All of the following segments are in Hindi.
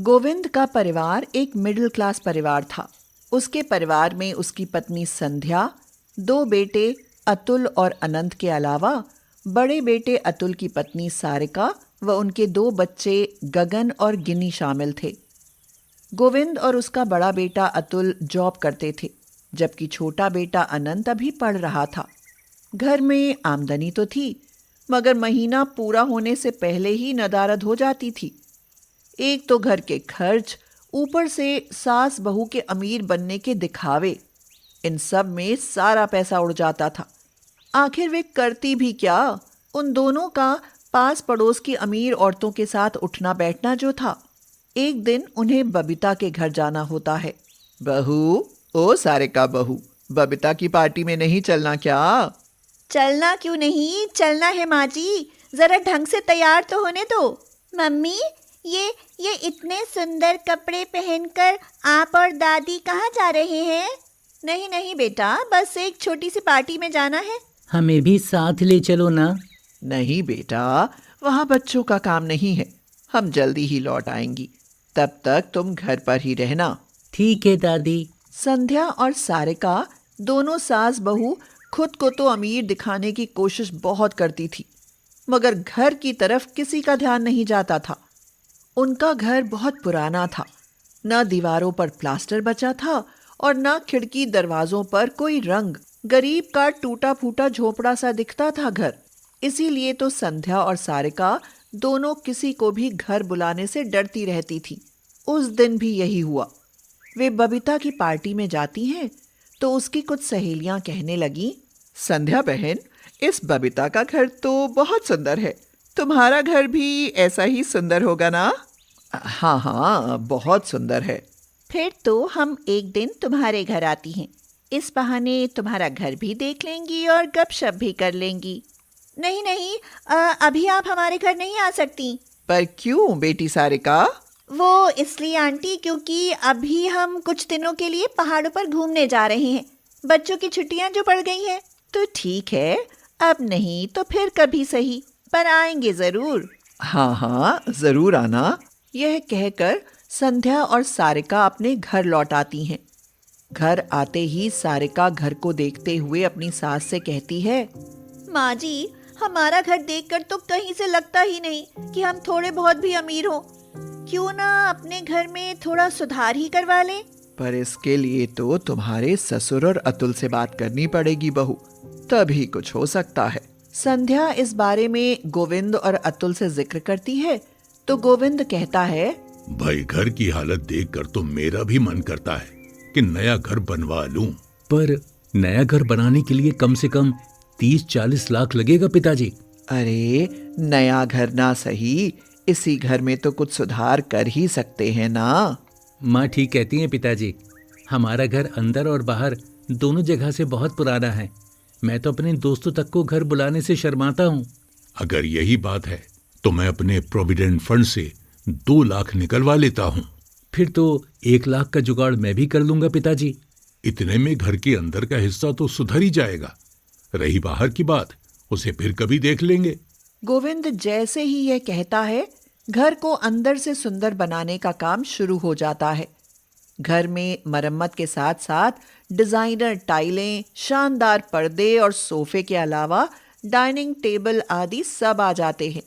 गोविंद का परिवार एक मिडिल क्लास परिवार था। उसके परिवार में उसकी पत्नी संध्या, दो बेटे अतुल और अनंत के अलावा बड़े बेटे अतुल की पत्नी सारिका व उनके दो बच्चे गगन और गिनी शामिल थे। गोविंद और उसका बड़ा बेटा अतुल जॉब करते थे, जबकि छोटा बेटा अनंत अभी पढ़ रहा था। घर में आमदनी तो थी, मगर महीना पूरा होने से पहले ही नदारद हो जाती थी। एक तो घर के खर्च, ऊपर से सास बहू के अमीर बनने के दिखावे, इन सब में सारा पैसा उड़ जाता था। आखिर वे करती भी क्या? उन दोनों का पास पड़ोस की अमीर औरतों के साथ उठना बैठना जो था। एक दिन उन्हें बबीता के घर जाना होता है। बहू, ओ सारिका बहू, बबीता की पार्टी में नहीं चलना क्या? चलना क्यों नहीं, चलना है माँ जी। जरा ढंग से तैयार तो होने दो। मम्मी, ये इतने सुंदर कपड़े पहनकर आप और दादी कहाँ जा रहे हैं? नहीं नहीं बेटा, बस एक छोटी सी पार्टी में जाना है। हमें भी साथ ले चलो ना। नहीं बेटा, वहाँ बच्चों का काम नहीं है, हम जल्दी ही लौट आएंगी, तब तक तुम घर पर ही रहना। ठीक है दादी। संध्या और सारिका दोनों सास बहू खुद को तो अमीर दिखाने की कोशिश बहुत करती थी, मगर घर की तरफ किसी का ध्यान नहीं जाता था। उनका घर बहुत पुराना था, न दीवारों पर प्लास्टर बचा था और न खिड़की दरवाजों पर कोई रंग। गरीब का टूटा फूटा झोपड़ा सा दिखता था घर। इसीलिए तो संध्या और सारिका दोनों किसी को भी घर बुलाने से डरती रहती थी। उस दिन भी यही हुआ। वे बबीता की पार्टी में जाती हैं तो उसकी कुछ सहेलियां कहने लगी, संध्या बहन, इस बबीता का घर तो बहुत सुंदर है, तुम्हारा घर भी ऐसा ही सुंदर होगा ना? हाँ हाँ, बहुत सुंदर है। फिर तो हम एक दिन तुम्हारे घर आती हैं। इस बहाने तुम्हारा घर भी देख लेंगी और गपशप भी कर लेंगी। नहीं नहीं, अभी आप हमारे घर नहीं आ सकती। पर क्यों बेटी सारिका? वो इसलिए आंटी, क्योंकि अभी हम कुछ दिनों के लिए पहाड़ों पर घूमने जा रहे हैं। बच्चों की छुट्टियां जो पड़ गई हैं। तो ठीक है, अब नहीं तो फिर कभी सही, पर आएंगे जरूर। हाँ हाँ, जरूर आना। यह कहकर संध्या और सारिका अपने घर लौट आती हैं। घर आते ही सारिका घर को देखते हुए अपनी सास से कहती है, माँ जी, हमारा घर देखकर तो कहीं से लगता ही नहीं कि हम थोड़े बहुत भी अमीर हो। क्यों ना अपने घर में थोड़ा सुधार ही करवा लें? पर इसके लिए तो तुम्हारे ससुर और अतुल से बात करनी पड़ेगी बहू, तभी कुछ हो सकता है। संध्या इस बारे में गोविंद और अतुल से जिक्र करती है तो गोविंद कहता है, भाई, घर की हालत देखकर तो मेरा भी मन करता है कि नया घर बनवा लूं। पर नया घर बनाने के लिए कम से कम 30-40 लाख लगेगा पिताजी। अरे नया घर ना सही, इसी घर में तो कुछ सुधार कर ही सकते हैं ना। माँ ठीक कहती हैं पिताजी। हमारा घर अंदर और बाहर दोनों जगह से बहुत पुराना है। मैं तो अपने दोस्तों तक को घर बुलाने से शर्माता हूँ। अगर यही बात है तो मैं अपने प्रोविडेंट फंड से 2 लाख निकलवा लेता हूँ। फिर तो 1 लाख का जुगाड़ मैं भी कर लूंगा पिताजी। इतने में घर के अंदर का हिस्सा तो सुधर ही जाएगा। रही बाहर की बात, उसे फिर कभी देख लेंगे। गोविंद जैसे ही यह कहता है, घर को अंदर से सुंदर बनाने का काम शुरू हो जाता है। घर में मरम्मत के साथ साथ डिजाइनर टाइलें, शानदार पर्दे और सोफे के अलावा डाइनिंग टेबल आदि सब आ जाते हैं।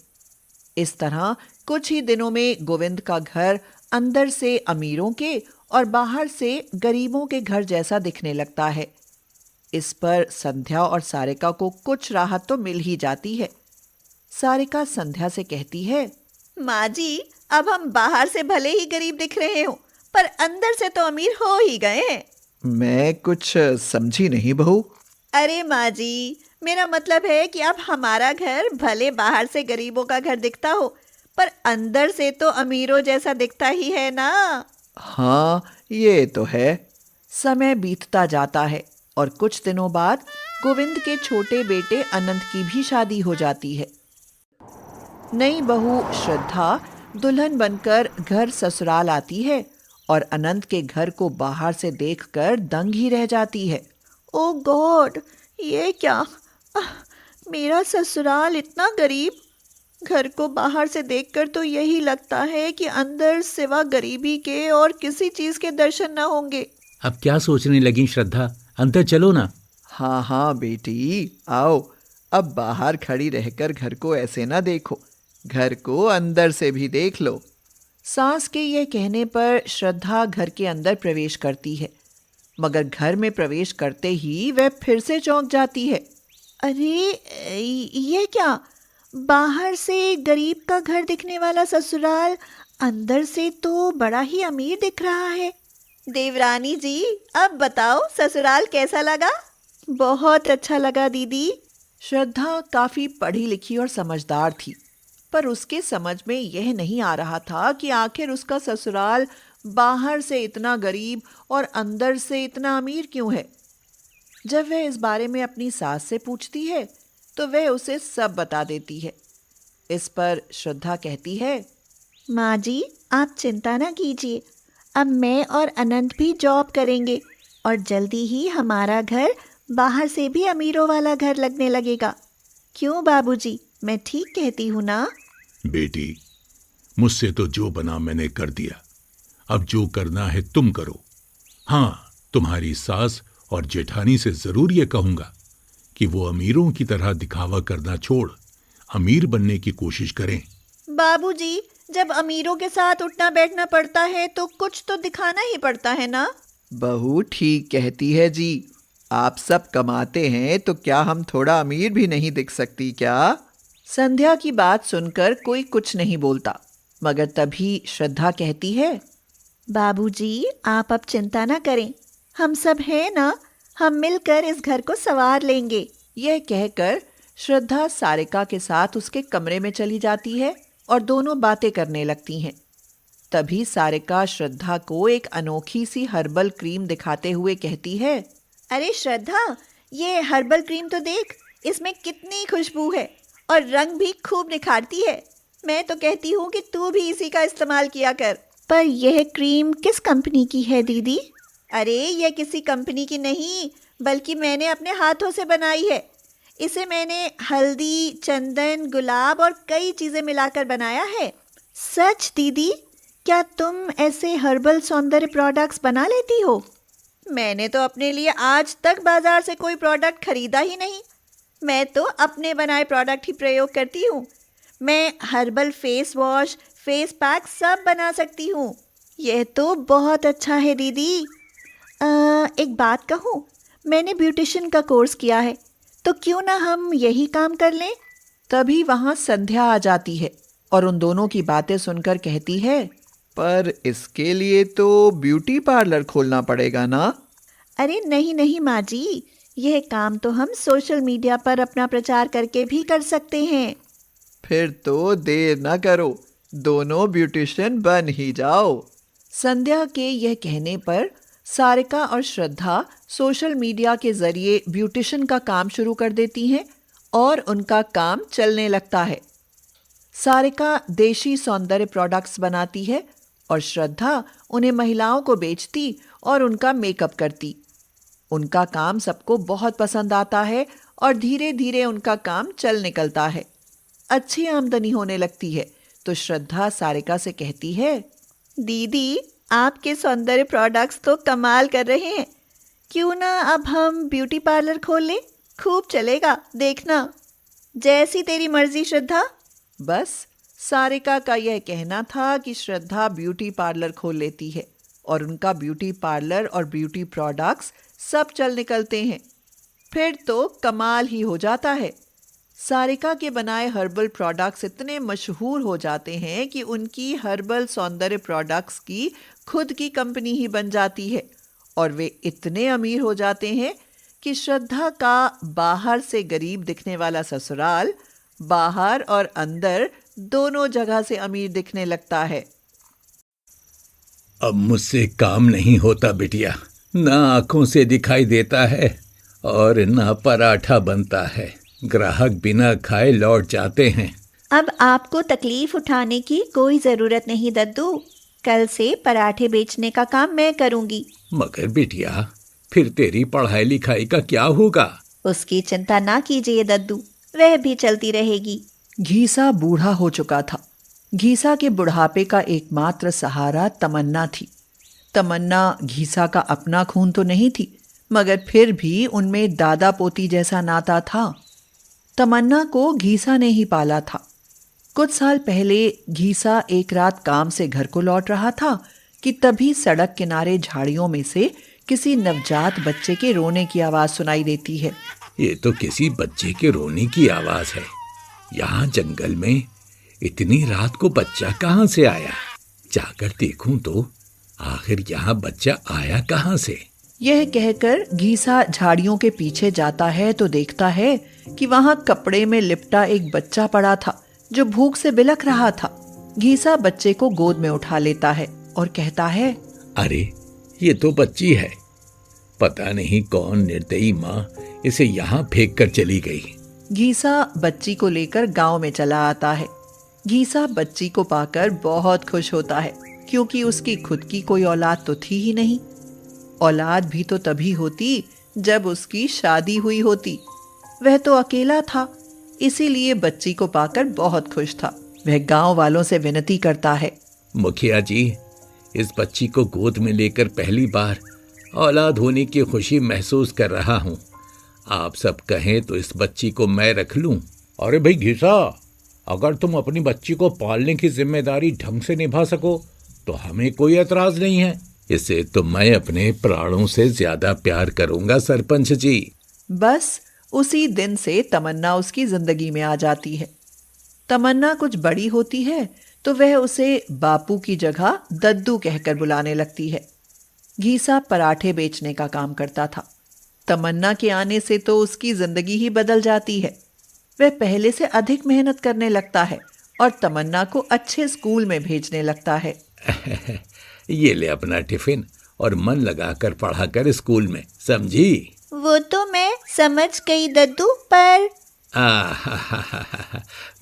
इस तरह कुछ ही दिनों में गोविंद का घर अंदर से अमीरों के और बाहर से गरीबों के घर जैसा दिखने लगता है। इस पर संध्या और सारिका को कुछ राहत तो मिल ही जाती है। सारिका संध्या से कहती है, माँ जी, अब हम बाहर से भले ही गरीब दिख रहे हो, पर अंदर से तो अमीर हो ही गए हैं। मैं कुछ समझी नहीं बहू। अरे माँ जी, मेरा मतलब है कि अब हमारा घर भले बाहर से गरीबों का घर दिखता हो, पर अंदर से तो अमीरों जैसा दिखता ही है ना। हाँ, ये तो है। समय बीतता जाता है और कुछ दिनों बाद गोविंद के छोटे बेटे अनंत की भी शादी हो जाती है। नई बहू श्रद्धा दुल्हन बनकर घर ससुराल आती है और अनंत के घर को बाहर से देखकर दंग ही रह जाती है। ओ गॉड, ये क्या? मेरा ससुराल इतना गरीब। घर को बाहर से देखकर तो यही लगता है कि अंदर सिवा गरीबी के और किसी चीज के दर्शन न होंगे। अब क्या सोचने लगी श्रद्धा, अंदर चलो ना। हाँ हाँ बेटी, आओ। अब बाहर खड़ी रहकर घर को ऐसे ना देखो, घर को अंदर से भी देख लो। सास के यह कहने पर श्रद्धा घर के अंदर प्रवेश करती है, मगर घर में प्रवेश करते ही वह फिर से चौंक जाती है। अरे ये क्या, बाहर से गरीब का घर दिखने वाला ससुराल अंदर से तो बड़ा ही अमीर दिख रहा है। देवरानी जी, अब बताओ ससुराल कैसा लगा? बहुत अच्छा लगा दीदी। श्रद्धा काफी पढ़ी लिखी और समझदार थी, पर उसके समझ में यह नहीं आ रहा था कि आखिर उसका ससुराल बाहर से इतना गरीब और अंदर से इतना अमीर क्यों है। जब वह इस बारे में अपनी सास से पूछती है तो वह उसे सब बता देती है। इस पर श्रद्धा कहती है, माँ जी, आप चिंता ना कीजिए, अब मैं और अनंत भी जॉब करेंगे और जल्दी ही हमारा घर बाहर से भी अमीरों वाला घर लगने लगेगा। क्यों बाबूजी, मैं ठीक कहती हूँ ना? बेटी, मुझसे तो जो बना मैंने कर दिया, अब जो करना है तुम करो। हाँ, तुम्हारी सास और जेठानी से जरूर ये कहूंगा कि वो अमीरों की तरह दिखावा करना छोड़ अमीर बनने की कोशिश करें। बाबूजी, जब अमीरों के साथ उठना बैठना पड़ता है तो कुछ तो दिखाना ही पड़ता है ना? बहू ठीक कहती है जी, आप सब कमाते हैं तो क्या हम थोड़ा अमीर भी नहीं दिख सकती क्या? संध्या की बात सुनकर कोई कुछ नहीं बोलता, मगर तभी श्रद्धा कहती है, बाबूजी, आप अब चिंता ना करें, हम सब हैं ना, हम मिलकर इस घर को संवार लेंगे। यह कहकर श्रद्धा सारिका के साथ उसके कमरे में चली जाती है और दोनों बातें करने लगती हैं। तभी सारिका श्रद्धा को एक अनोखी सी हर्बल क्रीम दिखाते हुए कहती है, अरे श्रद्धा, ये हर्बल क्रीम तो देख, इसमें कितनी खुशबू है और रंग भी खूब निखारती है। मैं तो कहती हूँ कि तू भी इसी का इस्तेमाल किया कर। पर यह क्रीम किस कंपनी की है दीदी? अरे यह किसी कंपनी की नहीं, बल्कि मैंने अपने हाथों से बनाई है। इसे मैंने हल्दी, चंदन, गुलाब और कई चीज़ें मिलाकर बनाया है। सच दीदी, क्या तुम ऐसे हर्बल सौंदर्य प्रोडक्ट्स बना लेती हो? मैंने तो अपने लिए आज तक बाजार से कोई प्रोडक्ट खरीदा ही नहीं। मैं तो अपने बनाए प्रोडक्ट ही प्रयोग करती हूँ। मैं herbal face wash, face pack सब बना सकती हूँ। यह तो बहुत अच्छा है दीदी। एक बात कहूँ, मैंने ब्यूटिशियन का कोर्स किया है, तो क्यों ना हम यही काम कर लें? तभी वहाँ संध्या आ जाती है और उन दोनों की बातें सुनकर कहती है, पर इसके लिए तो ब्यूटी पार्लर खोलना पड़ेगा ना? अरे नहीं नहीं माँ जी, यह काम तो हम सोशल मीडिया पर अपना प्रचार करके भी कर सकते हैं। फिर तो देर न करो, दोनों ब्यूटिशियन बन ही जाओ। संध्या के यह कहने पर सारिका और श्रद्धा सोशल मीडिया के जरिए ब्यूटिशियन का काम शुरू कर देती हैं और उनका काम चलने लगता है। सारिका देशी सौंदर्य प्रोडक्ट्स बनाती है और श्रद्धा उन्हें महिलाओं को बेचती और उनका मेकअप करती। उनका काम सबको बहुत पसंद आता है और धीरे धीरे उनका काम चल निकलता है। अच्छी आमदनी होने लगती है तो श्रद्धा सारिका से कहती है, दीदी, आपके सौंदर्य प्रोडक्ट्स तो कमाल कर रहे हैं। क्यों ना अब हम ब्यूटी पार्लर खोल लें? खूब चलेगा, देखना। जैसी तेरी मर्जी श्रद्धा। बस सारिका का यह कहना था कि श्रद्धा ब्यूटी पार्लर खोल लेती है और उनका ब्यूटी पार्लर और ब्यूटी प्रोडक्ट्स सब चल निकलते हैं। फिर तो कमाल ही हो जाता है। सारिका के बनाए हर्बल प्रोडक्ट्स इतने मशहूर हो जाते हैं कि उनकी हर्बल सौंदर्य प्रोडक्ट्स की खुद की कंपनी ही बन जाती है और वे इतने अमीर हो जाते हैं कि श्रद्धा का बाहर से गरीब दिखने वाला ससुराल बाहर और अंदर दोनों जगह से अमीर दिखने लगता है। अब मुझसे काम नहीं होता बिटिया, ना आंखों से दिखाई देता है और ना पराठा बनता है। ग्राहक बिना खाए लौट जाते हैं। अब आपको तकलीफ उठाने की कोई ज़रूरत नहीं दद्दू। कल से पराठे बेचने का काम मैं करूंगी। मगर बिटिया, फिर तेरी पढ़ाई लिखाई का क्या होगा? उसकी चिंता ना कीजिए दद्दू, वह भी चलती रहेगी। घीसा बूढ़ा हो चुका था। घीसा के बुढ़ापे का एकमात्र सहारा तमन्ना थी। तमन्ना घीसा का अपना खून तो नहीं थी, मगर फिर भी उनमें दादा पोती जैसा नाता था। तमन्ना को घीसा ने ही पाला था। कुछ साल पहले घीसा एक रात काम से घर को लौट रहा था कि तभी सड़क किनारे झाड़ियों में से किसी नवजात बच्चे के रोने की आवाज सुनाई देती है। ये तो किसी बच्चे के रोने की आवाज है। यहाँ जंगल में इतनी रात को बच्चा कहाँ से आया? जाकर देखूं तो आखिर यहाँ बच्चा आया कहाँ से? यह कहकर घीसा झाड़ियों के पीछे जाता है तो देखता है कि वहां कपड़े में लिपटा एक बच्चा पड़ा था जो भूख से बिलख रहा था। घीसा बच्चे को गोद में उठा लेता है और कहता है, अरे ये तो बच्ची है। पता नहीं कौन निर्दयी माँ इसे यहाँ फेंक कर चली गई। घीसा बच्ची को लेकर गांव में चला आता है। घीसा बच्ची को पाकर बहुत खुश होता है, क्योंकि उसकी खुद की कोई औलाद तो थी ही नहीं। औलाद भी तो तभी होती जब उसकी शादी हुई होती। वह तो अकेला था, इसीलिए बच्ची को पाकर बहुत खुश था। वह गांव वालों से विनती करता है, मुखिया जी, इस बच्ची को गोद में लेकर पहली बार औलाद होने की खुशी महसूस कर रहा हूँ। आप सब कहें तो इस बच्ची को मैं रख लूं। अरे भाई घीसा, अगर तुम अपनी बच्ची को पालने की जिम्मेदारी ढंग से निभा सको तो हमें कोई एतराज नहीं है। इसे तो मैं अपने प्राणों से ज्यादा प्यार करूंगा सरपंच जी। बस उसी दिन से तमन्ना उसकी जिंदगी में आ जाती है। तमन्ना कुछ बड़ी होती है तो वह उसे बापू की जगह दद्दू कहकर बुलाने लगती है। घीसा पराठे बेचने का काम करता था। तमन्ना के आने से तो उसकी जिंदगी ही बदल जाती है। वह पहले से अधिक मेहनत करने लगता है और तमन्ना को अच्छे स्कूल में भेजने लगता है। ये ले अपना टिफिन और मन लगाकर पढ़ा कर स्कूल में, समझी? वो तो मैं समझ गई दद्दू, पर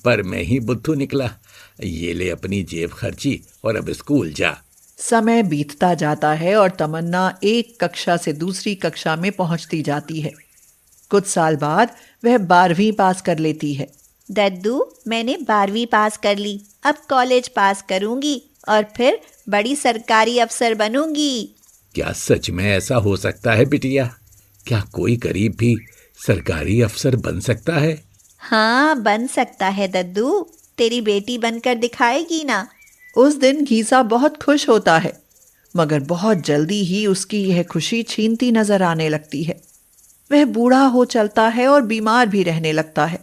पर मैं ही बुद्धू निकला। ये ले अपनी जेब खर्ची और अब स्कूल जा। समय बीतता जाता है और तमन्ना एक कक्षा से दूसरी कक्षा में पहुंचती जाती है। कुछ साल बाद वह 12वीं पास कर लेती है। दद्दू, मैंने 12वीं पास कर ली, अब कॉलेज पास करूंगी और फिर बड़ी सरकारी अफसर बनूंगी। क्या सच में ऐसा हो सकता है बिटिया? क्या कोई गरीब भी सरकारी अफसर बन सकता है? हाँ, बन सकता है दद्दू। तेरी बेटी बनकर दिखाएगी ना। उस दिन घीसा बहुत खुश होता है, मगर बहुत जल्दी ही उसकी यह खुशी छीनती नजर आने लगती है। वह बूढ़ा हो चलता है और बीमार भी रहने लगता है।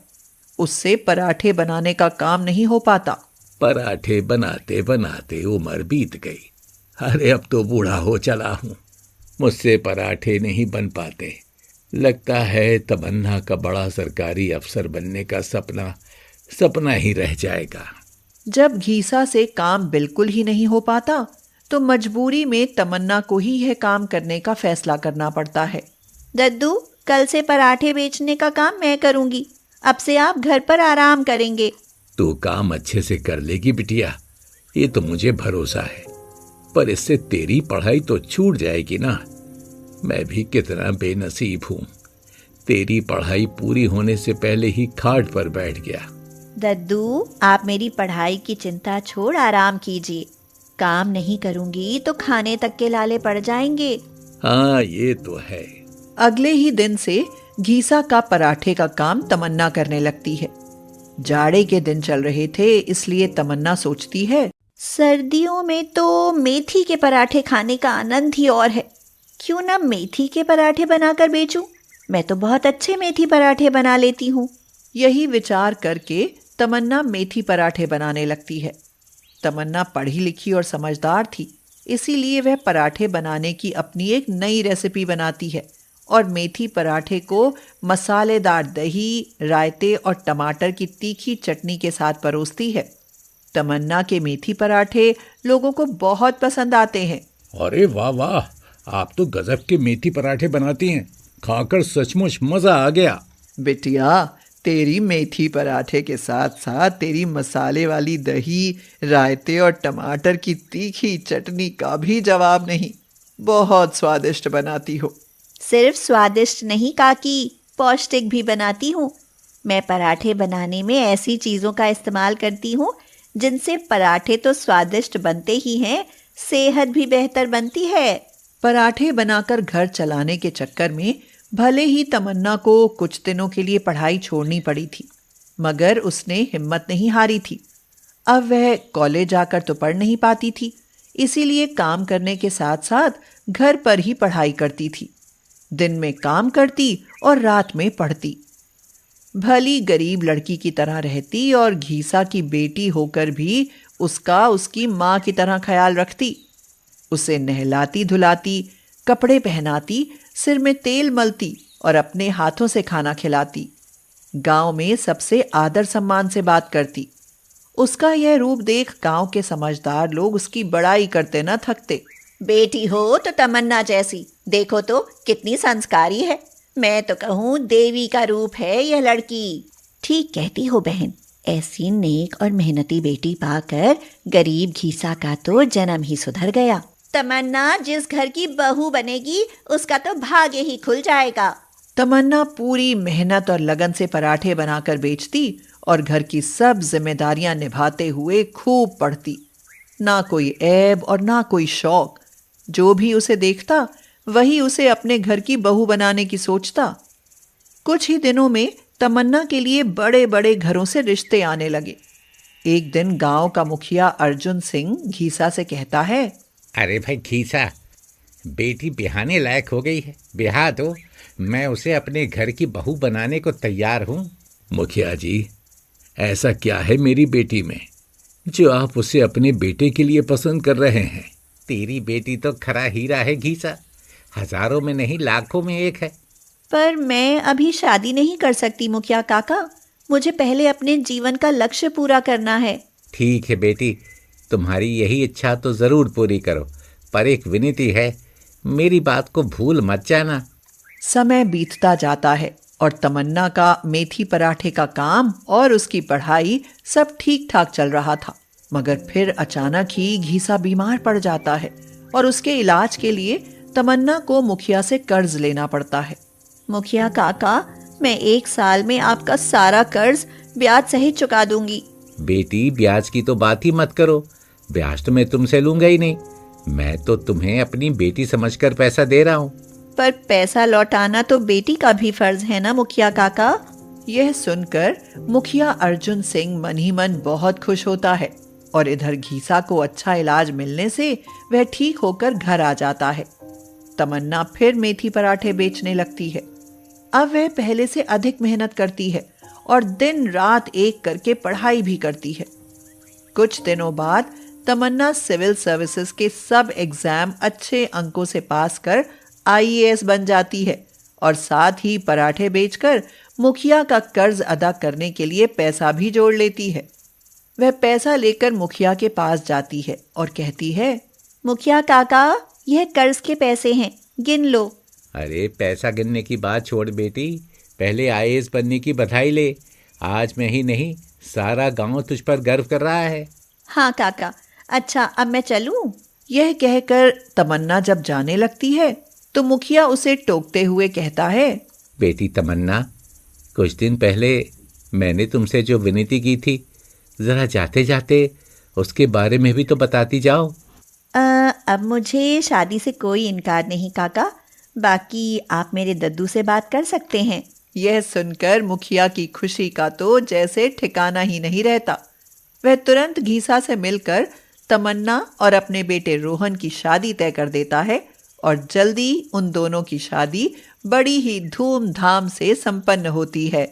उससे पराठे बनाने का काम नहीं हो पाता। पराठे बनाते बनाते उम्र बीत गई। अरे अब तो बूढ़ा हो चला हूँ, मुझसे पराठे नहीं बन पाते। लगता है तमन्ना का बड़ा सरकारी अफसर बनने का सपना ही रह जाएगा। जब घीसा से काम बिल्कुल ही नहीं हो पाता तो मजबूरी में तमन्ना को ही यह काम करने का फैसला करना पड़ता है। दद्दू, कल से पराठे बेचने का काम मैं करूंगी। अब से आप घर पर आराम करेंगे। तू काम अच्छे से कर लेगी बिटिया, ये तो मुझे भरोसा है। पर इससे तेरी पढ़ाई तो छूट जाएगी ना। मैं भी कितना बेनसीब हूँ, तेरी पढ़ाई पूरी होने से पहले ही खाट पर बैठ गया। दद्दू, आप मेरी पढ़ाई की चिंता छोड़ आराम कीजिए। काम नहीं करूंगी तो खाने तक के लाले पड़ जाएंगे। हाँ, ये तो है। अगले ही दिन से घीसा का पराठे का काम तमन्ना करने लगती है। जाड़े के दिन चल रहे थे, इसलिए तमन्ना सोचती है, सर्दियों में तो मेथी के पराठे खाने का आनंद ही और है। क्यों ना मेथी के पराठे बनाकर बेचूं? मैं तो बहुत अच्छे मेथी पराठे बना लेती हूँ। यही विचार करके तमन्ना मेथी पराठे बनाने लगती है। तमन्ना पढ़ी लिखी और समझदार थी, इसीलिए वह पराठे बनाने की अपनी एक नई रेसिपी बनाती है और मेथी पराठे को मसालेदार दही, रायते और टमाटर की तीखी चटनी के साथ परोसती है। तमन्ना के मेथी पराठे लोगों को बहुत पसंद आते हैं। अरे वाह वाह, आप तो गजब के मेथी पराठे बनाती हैं। खाकर सचमुच मजा आ गया। बिटिया, तेरी मेथी पराठे के साथ साथ तेरी मसाले वाली दही, रायते और टमाटर की तीखी चटनी का भी जवाब नहीं। बहुत स्वादिष्ट बनाती हो। सिर्फ स्वादिष्ट नहीं काकी, पौष्टिक भी बनाती हूँ। मैं पराठे बनाने में ऐसी चीज़ों का इस्तेमाल करती हूँ जिनसे पराठे तो स्वादिष्ट बनते ही हैं, सेहत भी बेहतर बनती है। पराठे बनाकर घर चलाने के चक्कर में भले ही तमन्ना को कुछ दिनों के लिए पढ़ाई छोड़नी पड़ी थी, मगर उसने हिम्मत नहीं हारी थी। अब वह कॉलेज आकर तो पढ़ नहीं पाती थी, इसीलिए काम करने के साथ साथ घर पर ही पढ़ाई करती थी। दिन में काम करती और रात में पढ़ती। भली गरीब लड़की की तरह रहती और घीसा की बेटी होकर भी उसकी माँ की तरह ख्याल रखती। उसे नहलाती धुलाती, कपड़े पहनाती, सिर में तेल मलती और अपने हाथों से खाना खिलाती। गांव में सबसे आदर सम्मान से बात करती। उसका यह रूप देख गांव के समझदार लोग उसकी बड़ाई करते न थकते। बेटी हो तो तमन्ना जैसी, देखो तो कितनी संस्कारी है। मैं तो कहूँ देवी का रूप है यह लड़की। ठीक कहती हो बहन, ऐसी नेक और मेहनती बेटी पाकर गरीब घीसा का तो जन्म ही सुधर गया। तमन्ना जिस घर की बहू बनेगी उसका तो भाग्य ही खुल जाएगा। तमन्ना पूरी मेहनत और लगन से पराठे बनाकर बेचती और घर की सब जिम्मेदारियां निभाते हुए खूब पढ़ती। ना कोई ऐब और ना कोई शौक। जो भी उसे देखता वही उसे अपने घर की बहू बनाने की सोचता। कुछ ही दिनों में तमन्ना के लिए बड़े बड़े घरों से रिश्ते आने लगे। एक दिन गांव का मुखिया अर्जुन सिंह घीसा से कहता है, अरे भाई घीसा, बेटी बिहाने लायक हो गई है, बिहा दो, मैं उसे अपने घर की बहू बनाने को तैयार हूँ। मुखिया जी, ऐसा क्या है मेरी बेटी में जो आप उसे अपने बेटे के लिए पसंद कर रहे हैं? तेरी बेटी तो खरा हीरा है घीसा, हजारों में नहीं लाखों में एक है। पर मैं अभी शादी नहीं कर सकती मुखिया काका, मुझे पहले अपने जीवन का लक्ष्य पूरा करना है। ठीक है बेटी, तुम्हारी यही इच्छा तो जरूर पूरी करो, पर एक विनती है, मेरी बात को भूल मत जाना। समय बीतता जाता है और तमन्ना का मेथी पराठे का काम और उसकी पढ़ाई सब ठीक ठाक चल रहा था, मगर फिर अचानक ही घीसा बीमार पड़ जाता है और उसके इलाज के लिए तमन्ना को मुखिया से कर्ज लेना पड़ता है। मुखिया काका, मैं 1 साल में आपका सारा कर्ज ब्याज सहित चुका दूंगी। बेटी, ब्याज की तो बात ही मत करो, ब्याज तो मैं तुमसे लूंगा ही नहीं। मैं तो तुम्हें अपनी बेटी समझकर पैसा दे रहा हूँ। पर पैसा लौटाना तो बेटी का भी फर्ज है ना मुखिया काका। यह सुनकर मुखिया अर्जुन सिंह मन ही मन बहुत खुश होता है और इधर घीसा को अच्छा इलाज मिलने से वह ठीक होकर घर आ जाता है। तमन्ना फिर मेथी पराठे बेचने लगती है। अब वह पहले से अधिक मेहनत करती है और दिन रात एक करके पढ़ाई भी करती है। कुछ दिनों बाद तमन्ना सिविल सर्विसेज के सब एग्जाम अच्छे अंकों से पास कर IAS बन जाती है और साथ ही पराठे बेचकर मुखिया का कर्ज अदा करने के लिए पैसा भी जोड़ लेती है। वह पैसा लेकर मुखिया के पास जाती है और कहती है, मुखिया काका, यह कर्ज के पैसे हैं, गिन लो। अरे पैसा गिनने की बात छोड़ बेटी, पहले IAS बनने की बधाई ले। आज मैं ही नहीं, सारा गांव तुझ पर गर्व कर रहा है। हाँ काका, अच्छा अब मैं चलूं? यह कहकर तमन्ना जब जाने लगती है तो मुखिया उसे टोकते हुए कहता है, बेटी तमन्ना, कुछ दिन पहले मैंने तुमसे जो विनती की थी, जरा जाते जाते उसके बारे में भी तो बताती जाओ। अब मुझे शादी से कोई इनकार नहीं काका, बाकी आप मेरे दद्दू से बात कर सकते हैं। यह सुनकर मुखिया की खुशी का तो जैसे ठिकाना ही नहीं रहता। वह तुरंत घीसा से मिलकर तमन्ना और अपने बेटे रोहन की शादी तय कर देता है और जल्दी उन दोनों की शादी बड़ी ही धूमधाम से संपन्न होती है।